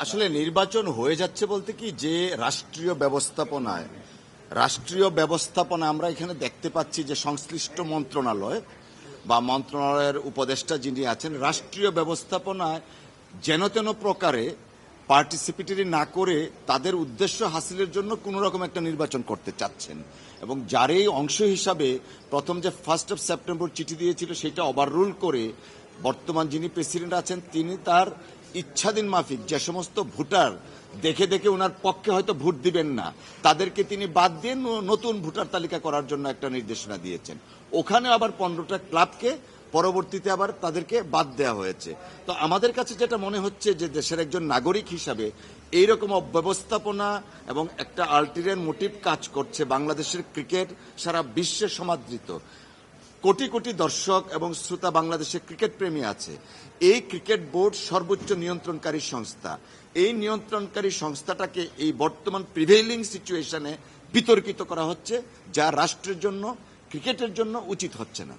আসলে নির্বাচন হয়ে যাচ্ছে বলতে কি যে রাষ্ট্রীয় ব্যবস্থাপনা আমরা এখানে দেখতে পাচ্ছি যে সংশ্লিষ্ট মন্ত্রণালয় বা মন্ত্রণালয়ের উপদেষ্টা যিনি আছেন রাষ্ট্রীয় ব্যবস্থাপনায় যেন তেন প্রকারে পার্টিসিপেটরি না করে তাদের উদ্দেশ্য হাসিলের জন্য কোনো রকম একটা নির্বাচন করতে চাচ্ছেন এবং যারই অংশ হিসাবে প্রথম যে 1 সেপ্টেম্বর চিঠি দিয়েছিল সেটা ওভাররুল করে বর্তমান যিনি প্রেসিডেন্ট আছেন তিনি তার ইচ্ছাধীন মাফিক যে সমস্ত ভোটার দেখে দেখে ওনার পক্ষে হয়তো ভোট দিবেন না তাদেরকে তিনি বাদ দিয়ে নতুন ভোটার তালিকা করার জন্য একটা নির্দেশনা দিয়েছেন। ওখানে আবার 15টা ক্লাবকে পরবর্তীতে আবার তাদেরকে বাদ দেওয়া হয়েছে। তো আমাদের কাছে যেটা মনে হচ্ছে যে দেশের একজন নাগরিক হিসাবে এইরকম অব্যবস্থাপনা এবং একটা আল্টিরিয়ার মোটিভ কাজ করছে। বাংলাদেশের ক্রিকেট সারা বিশ্বে সমাদৃত, কোটি কোটি দর্শক এবং শ্রোতা বাংলাদেশে ক্রিকেট প্রেমী আছে। এই ক্রিকেট বোর্ড সর্বোচ্চ নিয়ন্ত্রণকারী সংস্থা। এই নিয়ন্ত্রণকারী সংস্থাটাকে এই বর্তমান প্রিভেইলিং সিচুয়েশনে বিতর্কিত করা হচ্ছে, যা রাষ্ট্রের জন্য ক্রিকেটের জন্য উচিত হচ্ছে না।